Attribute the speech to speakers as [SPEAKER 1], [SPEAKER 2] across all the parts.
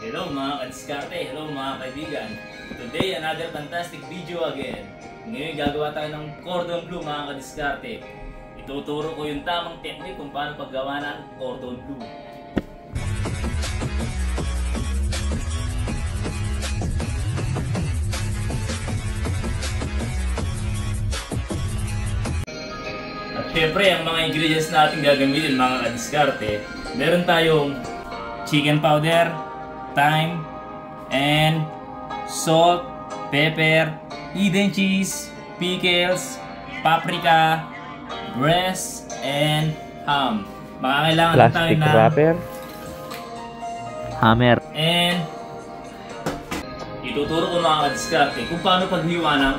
[SPEAKER 1] Hello mga kadiskarte, hello mga kaibigan. Today, another fantastic video again. Ngayon gagawa tayo ng cordon bleu mga kadiskarte. Ituturo ko yung tamang technique kung paano paggawa ng cordon bleu. At syempre, ang mga ingredients natin gagamitin mga kadiskarte, meron tayong chicken powder, thyme, and salt, pepper, Eden cheese, pickles, paprika, breast, and ham. Makakailangan tayo
[SPEAKER 2] Plastic
[SPEAKER 1] ng
[SPEAKER 2] wrapper, hammer,
[SPEAKER 1] and ituturo ko mga kadiskarte kung paano paghiwa ng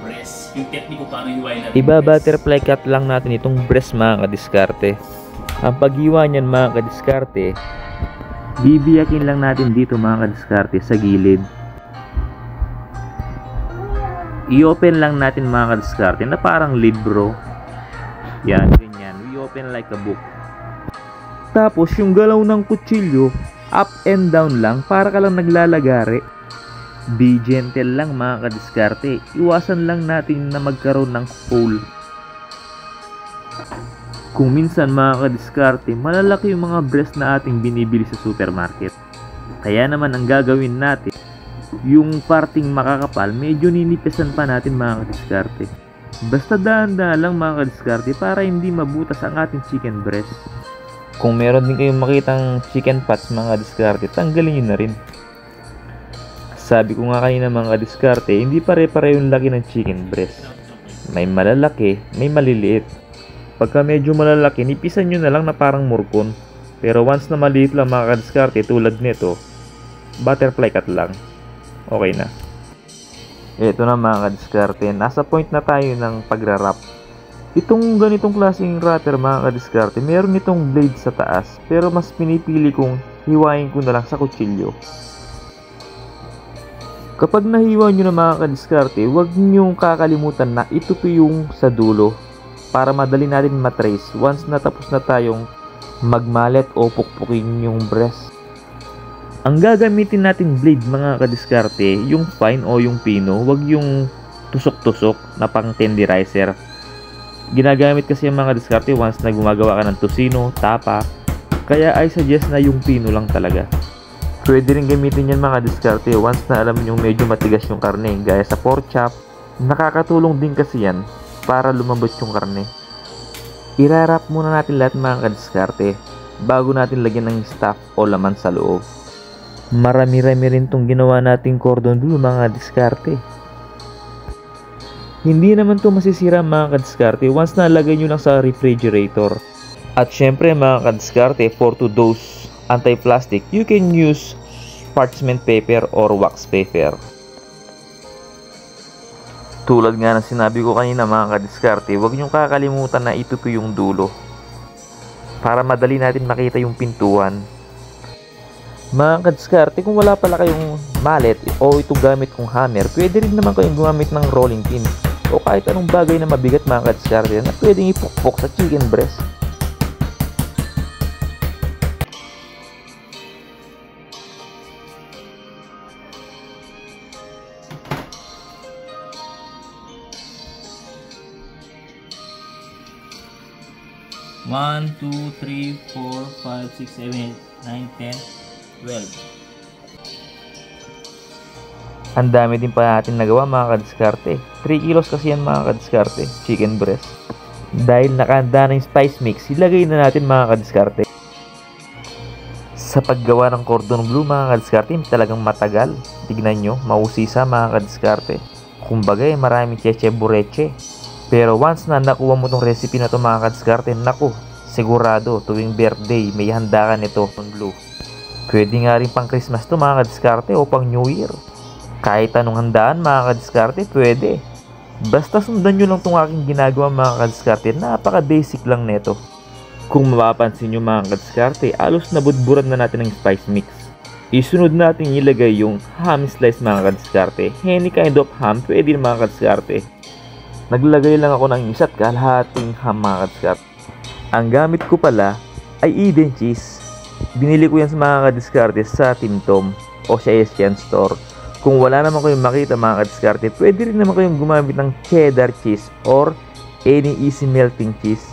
[SPEAKER 1] breast. Yung technique kung paano hiwain natin
[SPEAKER 2] Iba-butterfly cut lang natin itong breast mga kadiskarte. Ang paghiwa niyan mga kadiskarte, bibiyakin lang natin dito mga kadiskarte sa gilid. I-open lang natin mga kadiskarte na parang libro. Yan, ganyan. We open like a book. Tapos yung galaw ng kutsilyo, up and down lang para ka lang naglalagari. Be gentle lang mga kadiskarte. Iwasan lang natin na magkaroon ng hole. Kung minsan mga kadiskarte, malalaki yung mga breast na ating binibili sa supermarket. Kaya naman ang gagawin natin, yung parting makakapal, medyo ninipisan pa natin mga kadiskarte. Basta dahan-dahan lang mga kadiskarte para hindi mabutas ang ating chicken breast. Kung meron din kayong makitang chicken parts mga kadiskarte, tanggalin nyo na rin. Sabi ko nga kanina mga kadiskarte, hindi pare-pareho yung laki ng chicken breast. May malalaki, may maliliit. Pagka medyo malalaki, nipisan nyo na lang na parang murkon. Pero once na maliit lang mga kadiskarte tulad nito, butterfly cut lang. Okay na. Ito na mga kadiskarte, nasa point na tayo ng pagra-wrap. Itong ganitong klaseng wrapper mga kadiskarte, meron itong blade sa taas. Pero mas pinipili kong hiwain ko na lang sa kutsilyo. Kapag nahiwa nyo na mga kadiskarte, huwag nyo kakalimutan na itupi yung sa dulo para madali natin matrace once natapos na tayong magmalet o pukpukin yung breast. Ang gagamitin natin blade mga kadiskarte, yung fine o yung pino, huwag yung tusok-tusok na pang tenderizer. Ginagamit kasi yung mga kadiskarte once na gumagawa ka ng tosino, tapa, kaya I suggest na yung pino lang talaga. Pwede rin gamitin yan mga diskarte once na alam nyo medyo matigas yung karne, gaya sa pork chop. Nakakatulong din kasi yan para lumambot yung karne. Irarap muna natin lahat mga kadiskarte bago natin lagyan ng stuff o laman sa loob. Marami-rami rin tong ginawa nating cordon bleu mga diskarte. Hindi naman to masisira mga kadiskarte once na lagay nyo lang sa refrigerator. At syempre mga kadiskarte, for to dose anti-plastic, you can use parchment paper or wax paper. Tulad nga ng sinabi ko kanina mga kadiskarte, huwag niyong kakalimutan na itupi yung dulo para madali natin makita yung pintuan. Mga kadiskarte, kung wala pala kayong mallet o ito gamit kong hammer, pwede rin naman kayong gumamit ng rolling pin o kahit anong bagay na mabigat mga kadiskarte na pwedeng ipukpok sa chicken breast.
[SPEAKER 1] One, 2, 3, 4, 5, 6, 7, 8, 9, 10, 12.
[SPEAKER 2] Ang dami din pa natin nagawa mga kadiskarte. 3 kilos kasi yan mga kadiskarte, chicken breast. Dahil nakahanda na yung spice mix, ilagay na natin mga kadiskarte. Sa paggawa ng cordon bleu mga kadiskarte, talagang matagal. Tignan nyo, mausisa mga kadiskarte. Kumbaga maraming cheche bureche. Pero once na nakuha mo tong recipe na to mga kadiskarte, naku, sigurado tuwing birthday may handa ka nito cordon bleu. Pwede nga rin pang Christmas to mga kadiskarte o pang New Year. Kahit anong handaan mga kadiskarte, pwede. Basta sundan nyo lang tong aking ginagawa mga kadiskarte, napaka basic lang neto. Kung mapapansin nyo mga kadiskarte, alos nabudburan na natin ng spice mix. Isunod natin ilagay yung ham slice mga kadiskarte. Any kind of ham, pwede mga kadiskarte. Naglagay lang ako ng isa't kalahating ham mga kadiskarte. Ang gamit ko pala ay Eden cheese. Binili ko yan sa mga kadiskarte sa Team Tom o sa Asian Store. Kung wala naman kayong makita mga kadiskarte, pwede rin naman kayong gumamit ng cheddar cheese or any easy melting cheese.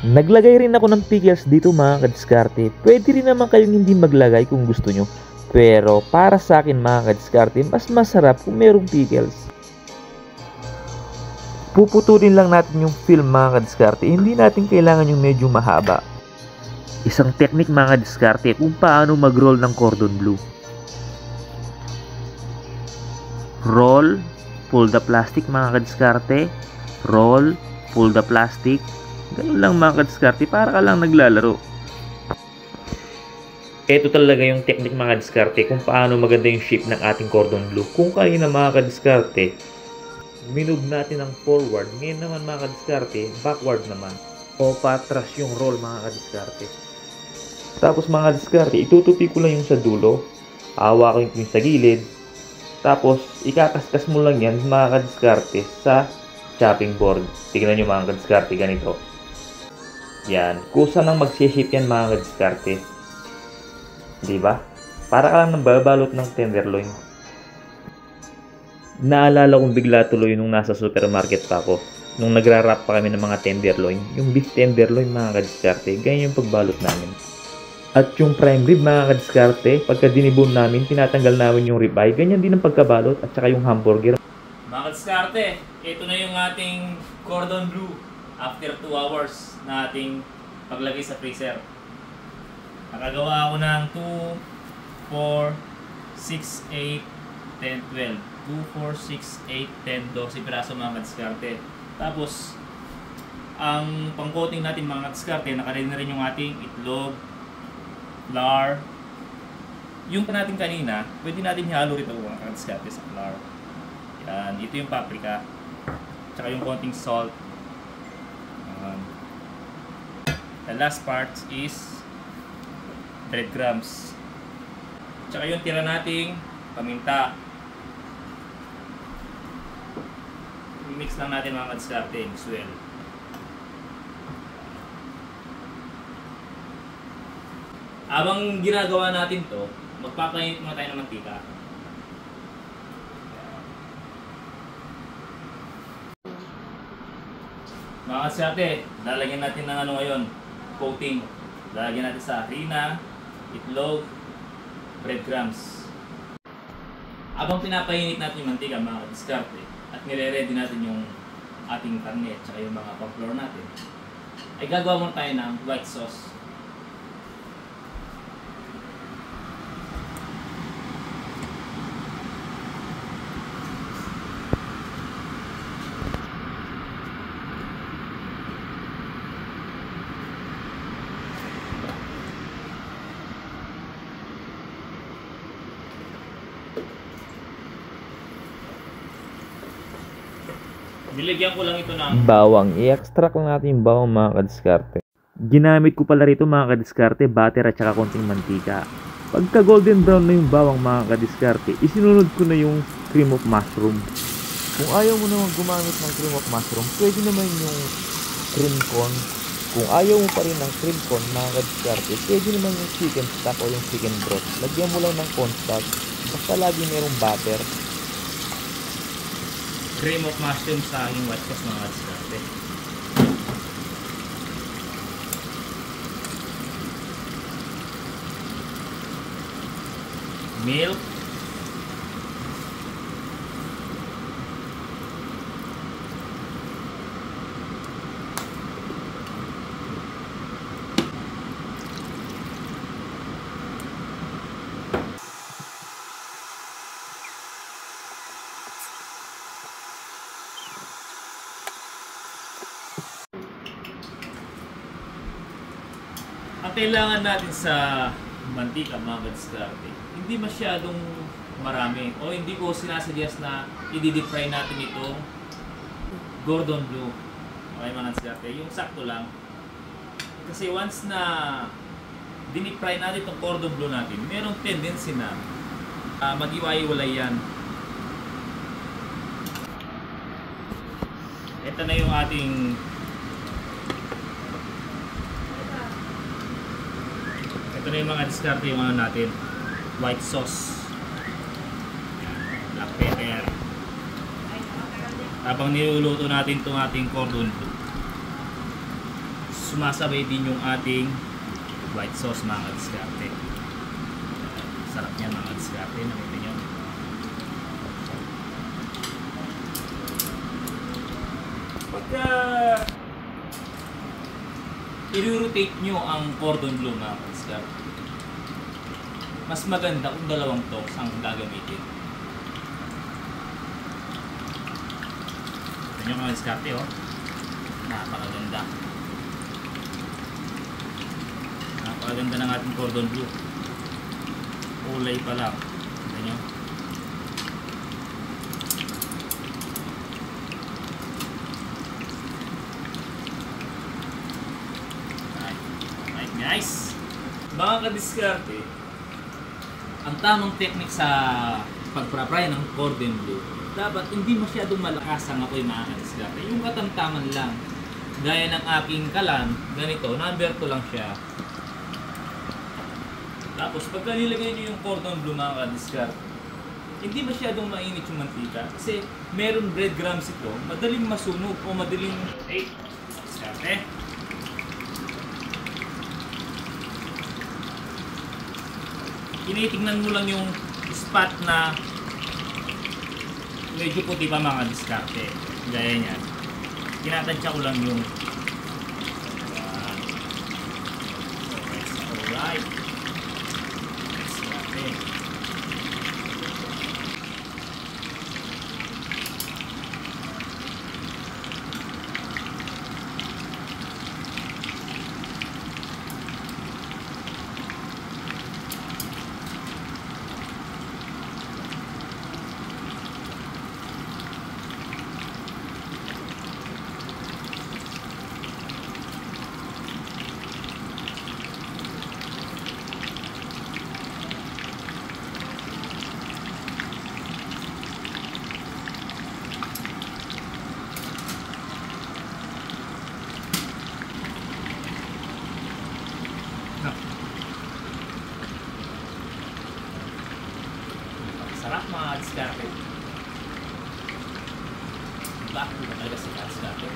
[SPEAKER 2] Naglagay rin ako ng pickles dito mga kadiskarte. Pwede rin naman kayong hindi maglagay kung gusto nyo. Pero para sa akin mga kadiskarte, mas masarap kung merong pickles. Puputulin lang natin yung film mga kadiskarte. Hindi natin kailangan yung medyo mahaba. Isang technique mga kadiskarte kung paano mag-roll ng cordon bleu. Roll, pull the plastic mga kadiskarte. Roll, pull the plastic. Ganun lang mga kadiskarte, para ka lang naglalaro. Ito talaga yung technique mga kadiskarte kung paano maganda yung shape ng ating cordon bleu. Kung kanina mga kadiskarte, minove natin ang forward. Ngayon naman mga kadiskarte, backward naman. O patras yung roll mga kadiskarte. Tapos mga kadiskarte, itutupi ko lang yung sa dulo. Hawakin ko yung sa gilid. Tapos ikakaskas mo lang yan mga kadiskarte sa chopping board. Tignan nyo mga kadiskarte, ganito. Yan, kusa nang mag-shape yan mga kadiskarte. Diba? Para ka lang nababalot ng tenderloin. Naalala kong bigla tuloy nung nasa supermarket pa ako. Nung nagra-wrap pa kami ng mga tenderloin. Yung beef tenderloin mga kadiskarte, ganyan yung pagbalot namin. At yung prime rib mga kadiskarte, pagka dinibon namin, tinatanggal namin yung ribeye. Ganyan din ang pagkabalot at saka yung hamburger.
[SPEAKER 1] Mga kadiskarte, ito na yung ating cordon bleu after 2 hours na ating paglagay sa freezer. Nakagawa ako ng 2, 4, 6, 8, 10, 12. 2, 4, 6, 8, 10, 12 piraso mga kadiskarte. Tapos, ang pang-coating natin mga kadiskarte, nakaready na rin yung ating itlog, flour. Yung natin kanina, pwede natin ihalo rito mga kadiskarte sa flour. Yan, ito yung paprika. Tsaka yung konting salt. The last part is breadcrumbs. Tsaka yung tira nating paminta. I-mix lang natin mga kadiskarte, mix well. Habang ginagawa natin to, magpakainit muna tayo ng mantika. Mga kadiskarte, lalagyan natin ng ano ngayon, coating. Lalagyan natin sa harina, itlog, breadcrumbs. Habang pinapainit natin yung mantika mga kadiskarte, at nire-ready natin yung ating karne at saka yung mga pang-flour natin, ay gagawa muna tayo ng white sauce. Nilagyan ko lang ito ng
[SPEAKER 2] Bawang. I-extract lang natin yung bawang mga kadiskarte. Ginamit ko pala rito mga kadiskarte, butter at saka konting mantika. Pagka golden brown na yung bawang mga kadiskarte, isinunod ko na yung cream of mushroom. Kung ayaw mo naman gumamit ng cream of mushroom, pwede naman yung cream corn. Kung ayaw mo pa rin ng cream corn mga kadiskarte, pwede naman yung chicken stock o yung chicken broth. Lagyan mo lang ng cornstarch, basta lagi merong butter.
[SPEAKER 1] cream of mushroom sa aking white sauce mga kadiskarte. Milk. Ang kailangan natin sa mantika mga kadiskarte, hindi masyadong marami o hindi ko sinasuggest na i-deep fry natin itong cordon bleu. Okay mga kadiskarte, yung sakto lang. Kasi once na dinip-fry natin itong cordon bleu natin, merong tendency na mag-iwa-iwalay yan. Ito na yung ating mga diskarte yung ano natin, white sauce, black pepper. Habang niluluto natin itong ating cordon bleu, sumasabay din yung ating white sauce mga diskarte. Sarap niya mga diskarte, nakita nyo. Pagka i-rotate nyo ang cordon bleu mga diskarte, mas maganda kung dalawang toks ang gagamitin. Ito nyo mga diskarte, oh. Napakaganda. Napakaganda ng ating cordon bleu. Kulay pa lang. Ito nyo. Alright guys. Mga kadiskarte, ang tamang technique sa pagpra-fry ng cordon bleu, dapat hindi masyadong malakas ang apoy mga kadiskarte. Yung katamtaman lang. Gaya ng aking kalan, ganito, number 2 lang siya. Tapos pagka nilagay nyo yung cordon bleu mga kadiskarte, hindi masyadong mainit yung mantika kasi meron breadcrumbs ito, madaling masunog o madaling diskarte. Tinitingnan mo lang yung spot na medyo puti pa mga diskarte. Gaya niyan. Tinatansya ko lang yung alright. Diskarte. Sarap mga diskarte. Diba? Diba talaga sa diskarte?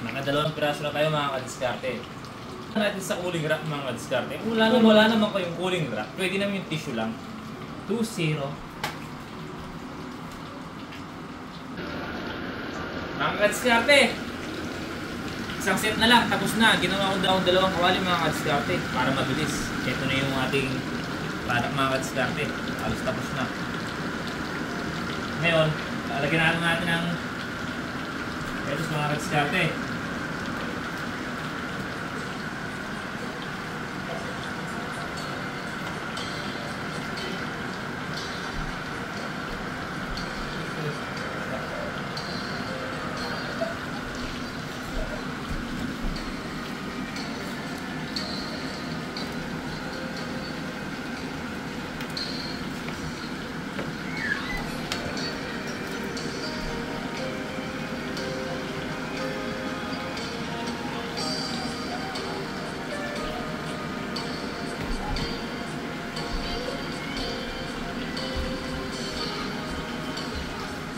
[SPEAKER 1] Nakadalawang piraso na tayo mga kadiskarte. Natin sa cooling rack mga diskarte. Kung wala naman kayong cooling rack, pwede naman yung tissue lang. 2-0. Mga diskarte, isang set na lang, tapos na. Ginawa ko daw dalawang kawali mga diskarte para mabilis. Ito na yung ating product mga diskarte. Halos tapos na. Ngayon, lalagyan natin ng lettuce mga diskarte.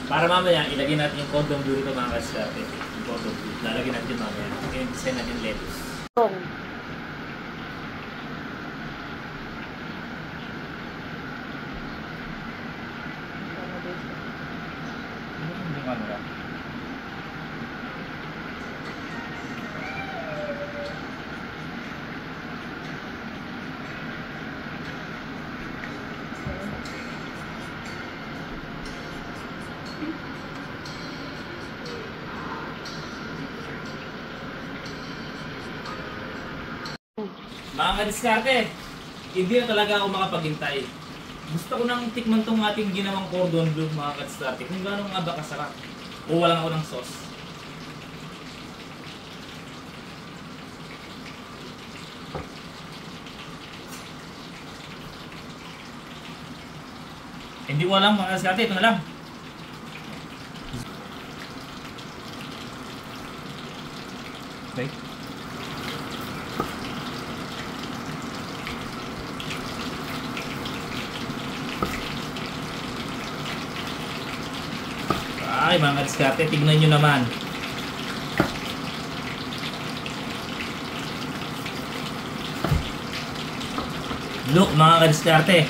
[SPEAKER 1] Para mamaya, ilagay natin yung cordon bleu dito mga kadiskarte. Yung cordon bleu. Lalagay natin yung mamaya. Kaya design natin lettuce. Yung camera. Mga kadiskarte, hindi na talaga ako makapaghintay. Gusto ko nang tikman tong ating ginawang cordon bleu mga kadiskarte kung gaano nga ba kasarap. O walang ako ng sauce. Hindi ko alam mga kadiskarte, ito na lang. Okay. Ay mga kadiskarte, tignan nyo naman. Look mga kadiskarte,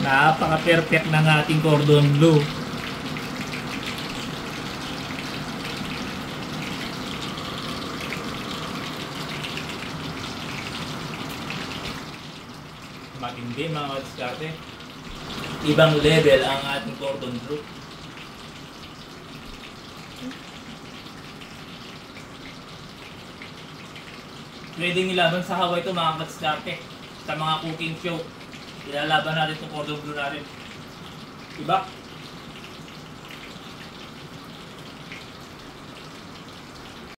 [SPEAKER 1] napaka-perfect ng ating cordon bleu. Matindi mga kadiskarte. Ibang level ang ating cordon bleu. Pwedeng ilaban sa Hawaii ito mga kadiskarte. Sa mga cooking show, ilalaban natin itong cordon bleu natin. Diba?